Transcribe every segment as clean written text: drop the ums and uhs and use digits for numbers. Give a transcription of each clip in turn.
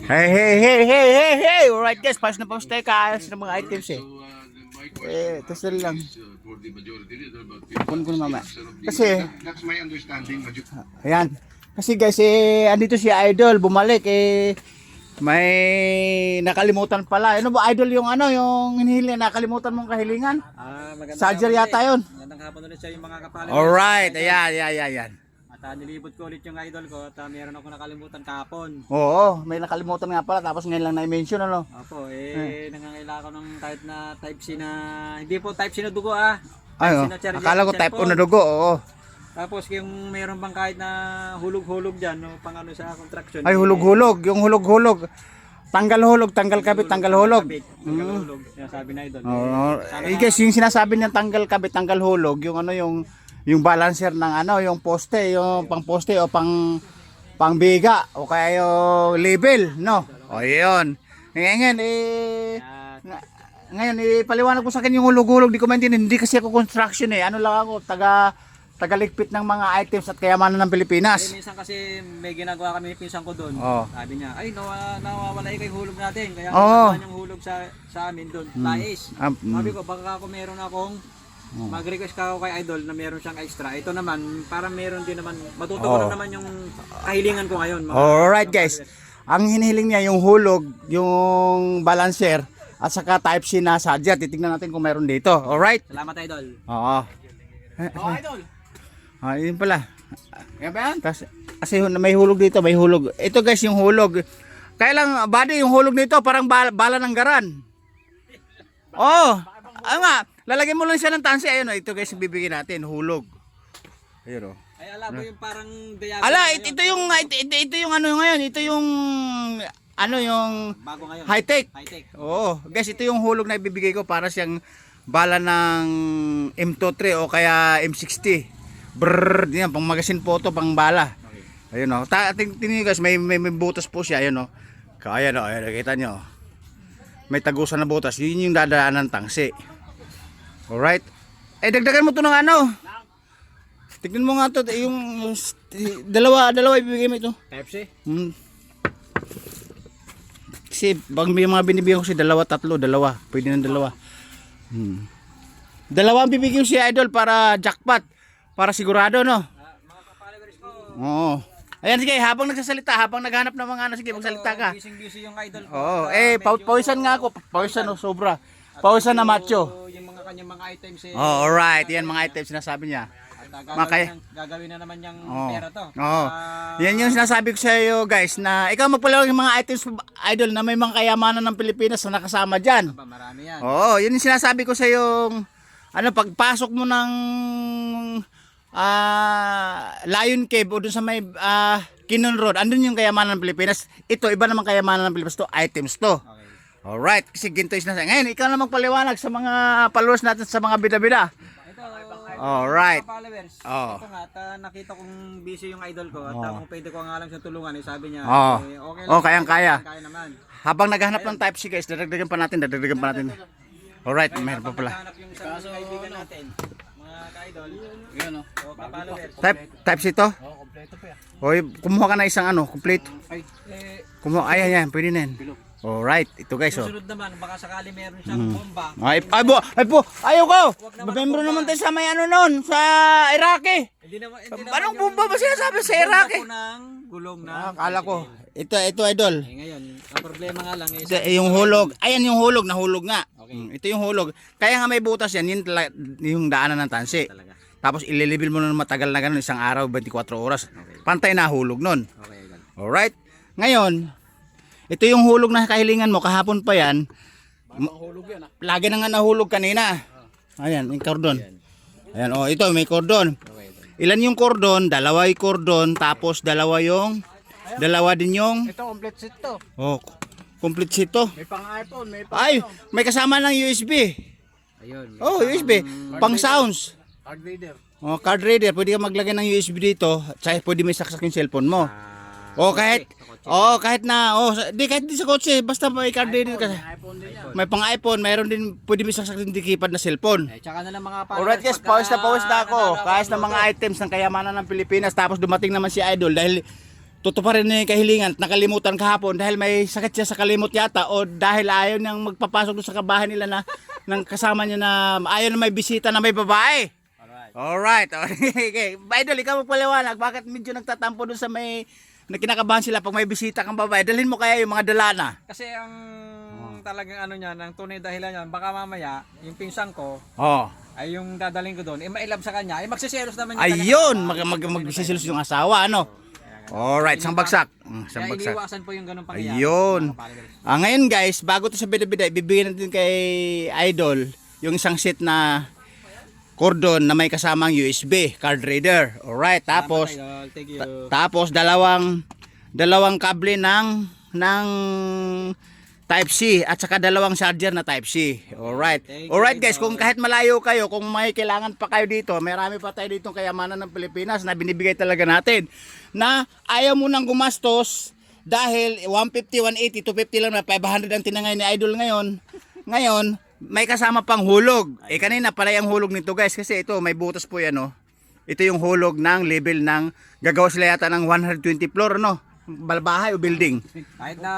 Hey, hey, hey, hey, hey, hey! Alright guys, pass na tayo kaayos ng mga items eh. Tapos na lang. Kunin ko na mamaya. Kasi, that's my understanding. ayan. Kasi guys, andito si Idol, bumalik may nakalimutan pala. Ano ba Idol yung yung hinihiling, nakalimutan mong kahilingan? Charger yata yun. Magandang hapon ulit sa yung mga kapalibers. Alright, ayan. At nilibot ko ulit yung idol ko at meron ako nakalimutan kahapon. Oo, may nakalimutan nga pala tapos ngayon lang na-mention ano. Opo, nangangailangan ko ng kahit na type C na, hindi po type C na dugo Ay, Type C na charger akala ko ng type O cellphone. na dugo, oo. Tapos yung meron bang kahit na hulog-hulog dyan, no, pang ano sa construction. Ay, hulog-hulog, yung hulog-hulog. Tanggal hulog, tanggal kabit, tanggal hulog. Tanggal hulog, sabi na idol. Oo. Guys, yung sinasabi niyang tanggal kabit, tanggal hulog, yung yung balancer ng yung poste, yung pang poste o pang biga o kaya yung label, no? O yun. Ngayon, ipaliwanag ko sa akin yung hulog-hulog, di ko maintindihan, hindi kasi ako construction ano lang ako, tagaligpit ng mga items at kayamanan ng Pilipinas. Minsan kasi may ginagawa kami ni pinsan ko doon. Oh. Sabi niya, ay nawawala yung hulog natin. Kaya Oh. yung hulog sa amin doon. Lais. Sabi ko, baka ako meron akong mag-request ka ako kay Idol na meron siyang extra. Ito naman, para meron din naman, matutugunan naman yung kahilingan ko ngayon. Alright guys, ang hinihiling niya yung hulog, yung balancer, at saka type C na sadya. Titignan natin kung meron dito. Alright? Salamat Idol. Oo. Idol. Yun pala. Yan ba yan? Kasi may hulog dito, may hulog. Ito guys yung hulog. Kaya lang, buddy, yung hulog nito parang bala ng garan. Oh, nga. Lalagyan mo lang siya ng tansi. Ayun, ito guys, bibigyan natin. Hulog. Ayun, oh. Ay, alam mo yung parang diagonal. Ala, ito yung ngayon. Ito yung yung bago ngayon. high-tech. High-tech. Oo. Guys, ito yung hulog na ibibigay ko para siyang bala ng M23 o kaya M60. Brrrr, yan, pang magazine photo, pang bala. Okay. Ayun, oh. Tingnan guys, may butas po siya. Ayun, oh. Ayan, oh. Ayan, nakita nyo. May tagusan na butas. Yun yung dadaanan ng tangsi. Alright. Dagdagan mo to ng tignan mo nga to, yung dalawa ibibigay mo ito. Type C? Kasi may mga binibigyan ko si dalawa. Pwede ng dalawa. Dalawa ang bibigyan ko si Idol para jackpot. Para sigurado, no? Mga kapalibers ko. Oo. Ayan, sige, habang nagsasalita, habang naghanap ng mga sige, magsalita ka. Busy yung idol ko. Oo, pawisan nga ako. Pawisan, sobra. Pawisan na macho. Yung mga kanyang mga items Oh, alright. Yan mga items sinasabi niya. At gagawin na naman yung pera to. Oo. Yan yung sinasabi ko sa iyo, guys, na ikaw magpalawag yung mga items, Idol, na may mga kayamanan ng Pilipinas na nakasama dyan. Marami yan. Oo, yun yung sinasabi ko sa iyo. Pagpasok mo ng Lion Cave o dun sa may Kinon Road, andun yung kayamanan ng Pilipinas. Ito, iba naman kayamanan ng Pilipinas to, items to. Okay. Alright, kasi ginto is na. Ngayon, ikaw na magpaliwanag sa mga followers natin sa mga bida-bida. Ito, alright. mga followers. Oh. Ito nga, nakita kong busy yung idol ko at kung pwede ko nga lang siya tulungan, sabi niya, Oh. okay lang. Oh, kayang-kaya. Kaya naman. Habang naghahanap ng type C guys, dadagdagan pa natin. Alright, meron pa pala. Hanap yung isang kaibigan natin. Mga ka-idol. Yan o. O, ka-followers. Type C to? Oo, kompleto pa yan. Hoy, kumuha ka na isang complete. Ay, Kumuha, ayan, pwede na yan. Alright, ito guys, oh. Susunod naman, baka sakali meron siyang bomba. Ay po, ayaw ko! Membro naman tayo sa may nun, sa Iraqi. Hindi naman, Anong bomba ba sinasabi sa Iraqi? Bomba po ng gulong na. Akala ko. Ito, Idol. Ngayon, ang problema nga lang is Yung hulog. Ayan yung hulog, nahulog nga. Okay. Ito yung hulog. Kaya nga may butas yan, yung daanan ng tansi. talaga. Tapos ililibil mo na matagal na ganun, isang araw, 24 oras. Pantay na hulog nun. Okay, idol. Alright. Ngayon, ito yung hulog na kahilingan mo, kahapon pa yan. mahulog yan Lagi na nga nahulog kanina. Ayan, yung cordon. Ayan, oh, ito may cordon. Ilan yung cordon? Dalawa yung cordon, tapos dalawa din yung Ito, complete set to. oh, complete set to. May pang iPhone, may pang Ay, may kasama ng USB. Ayun. Oh, USB. Pang sounds. card reader. Oh, card reader. Pwede ka maglagay ng USB dito. Tsaka pwede may saksak yung cellphone mo. Kahit di sa kotse, basta may card reader ka. iPhone din yan. May pang iPhone, mayroon din pwede may saksak din keypad na cellphone. Tsaka na lang mga followers. Alright guys, pawis na ako. Kahit na mga items ng kayamanan ng Pilipinas, tapos dumating naman si Idol dahil tutuparin niya yung kahilingan at nakalimutan kahapon dahil may sakit siya sa kalimot yata o dahil ayaw niyang magpapasok doon sa kabahay nila na ng kasama niya na ayaw na may bisita na may babae. Alright. Okay. Idol, ikaw magpaliwanag. Bakit medyo nagtatampo doon sa may na kinakabahan sila pag may bisita kang babae? Dalhin mo kaya yung mga dalana. Kasi ang talagang ano niyan, ang tunay dahilan niyan, baka mamaya yung pinsan ko Oh. ay yung dadalhin ko doon, mailab sa kanya, magsiselos naman yung Ayun, magsisilos yung asawa, ano? Alright, isang bagsak. Isang Kaya bagsak. iniwasan po yung ganung pangyayari. Ayun. mga kapalibers. Ngayon guys, bago to sa bida-bida, ibibigay natin kay Idol yung isang set na cordon na may kasamang USB card reader. Alright, tapos Salamat, Idol. Thank you. tapos dalawang kable ng Type C at saka dalawang charger na Type C. Alright. Thank you, Alright guys, Idol. kung kahit malayo kayo, kung may kailangan pa kayo dito, marami pa tayo dito kayamanan ng Pilipinas na binibigay talaga natin. Na ayaw mo nang gumastos dahil 150, 180, 250 lang na 500 ang tinangay ni Idol ngayon. Ngayon, may kasama pang hulog. Kanina pala yung hulog nito guys kasi ito may butas po yan, oh. Ito yung hulog ng level ng gagawa sila yata ng 120 floor, no? Bahay o building. Kahit na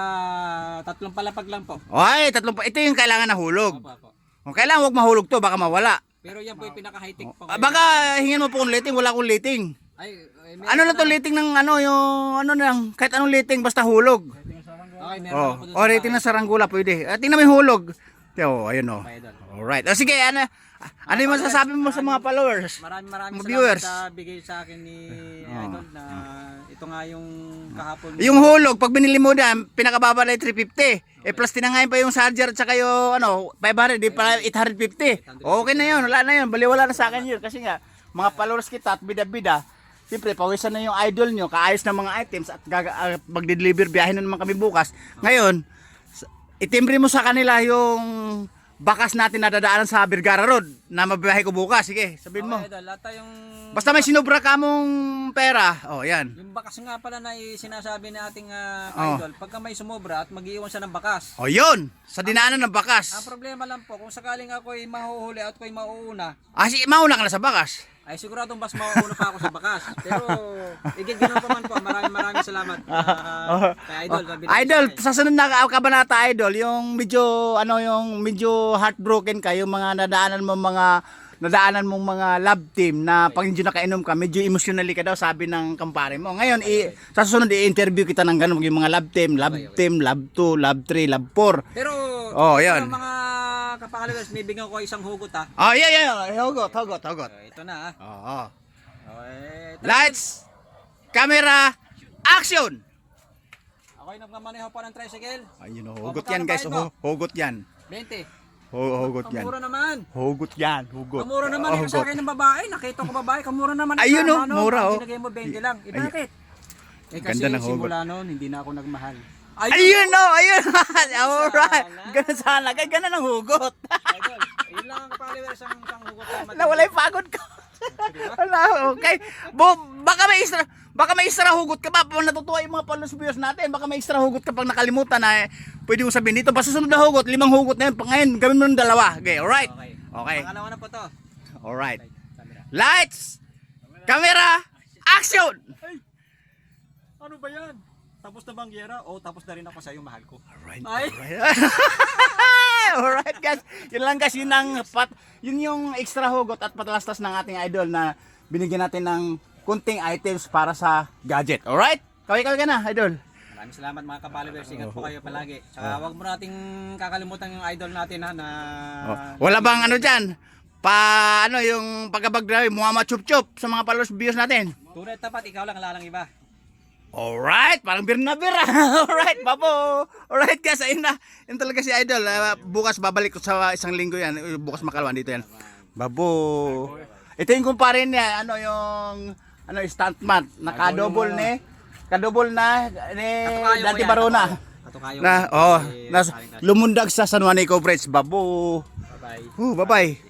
tatlong palapag lang po. Ay, ito yung kailangan na hulog. Opo, opo. Kung kailangan huwag mahulog to, baka mawala. Pero yan po yung pinaka-high-tech po. Baka hingin mo po kung liting, wala akong liting. Meron Ano na to liting ng ano, yung ano lang, kahit anong liting basta hulog. Okay, meron Oh, ako doon oh rating ng saranggula pwede. Tingnan mo yung hulog. Oh, ayun oh. Idol. Alright. Sige, ano yung masasabi mo sa mga followers? Maraming Mga viewers. salamat sa bigay sa akin ni Idol na ito nga yung kahapon. Yung hulog, pag binili mo na, pinakababa na yung 350. Plus tinangayin pa yung charger at saka yung 500, di pala 850. Okay na yun, wala na yun. Baliwala na sa akin yun. Kasi nga, mga followers kita at bida-bida, siyempre, pawisan na yung idol nyo, kaayos na mga items at mag-deliver, biyahin na naman kami bukas. Ngayon, itimbre mo sa kanila yung bakas natin na dadaanan sa Vergara Road na mabiyahe ko bukas. Sige, sabihin mo. Okay, Idol, lahat yung Basta may sinubra ka mong pera. Oh, yan. yung bakas nga pala na sinasabi ni ating Oh. Idol, pagka may sumobra at mag-iwan siya ng bakas. Oh, yun. Sa dinaanan ng Ang bakas. problema lang po, kung sakaling ako'y mahuhuli at ako'y mauuna, Mauna ka na sa bakas. ay siguradong mas mauuna pa ako sa bakas. Pero, ganun pa man po. Maraming salamat. Kay Idol. Idol, sa sunod na kabanata, Idol, yung medyo heartbroken ka, yung mga nadaanan mong mga love team na pag hindi nakainom ka, medyo emotionally ka daw, sabi ng kampare mo. Ngayon, sa susunod, i-interview kita ng ganun, yung mga love team, love 2, love 3, love 4. Pero, yan. mga kapakaliwas, may bigyan ko isang hugot ha. Oh, yeah. Hugot. Ito na ha. Oo. Okay. Lights, camera, action! Ako'y nagmamaneho po ng tricycle. Ayun, hugot yan guys, hugot yan. 20. Hugot yan. Kamura naman. Hugot yan, hugot. Kamura naman yung sa akin ng babae. Nakita ko babae, kamura naman. Ayun, oh, mura, oh. Ginagay mo 20 lang. Bakit? Kasi Ganda ng hugot. simula noon, hindi na ako nagmahal. Ayun. Alright. Ganun sana. Ganun ang hugot. Idol, yun lang ang followers ang hugot na Nawala yung pagod ko. Wala, okay. Baka may extra hugot ka pa. Pag natutuwa yung mga followers natin, baka may extra hugot ka pag nakalimutan na pwede mo sabihin dito. Basta sunod na hugot, 5 hugot na yun. Ngayon, gawin mo ng 2. Okay, alright? Okay. Pangalawa na po to. Alright. Lights, camera, action! Ano ba yan? Tapos na bang gera? O tapos na rin ako sa yung mahal ko. Alright. Ay. Alright guys. Yun lang guys, yun yung extra hugot at patalastas ng ating idol na binigyan natin ng kunting items para sa gadget. Alright? Kaway ka na, idol. Maraming salamat mga ka-followers. Ingat po kayo palagi. Saka wag mo nating kakalimutan yung idol natin ha na Wala bang dyan? Yung pagkabag Muhammad Chup-Chup sa mga followers viewers natin? tunay tapat, ikaw lang, lalang iba. Alright, parang beer na beer. Alright, babo. Alright guys, ayun na. Yun talaga si Idol. Bukas babalik ko sa isang linggo yan. Bukas Makalawan dito yan. Babo. Ito yung kumpare niya, yung stuntman. Kadouble ni Dante Barona. Katukayo. Na lumundag sa San Juanico Bridge. Babo. Bye-bye. Bye-bye.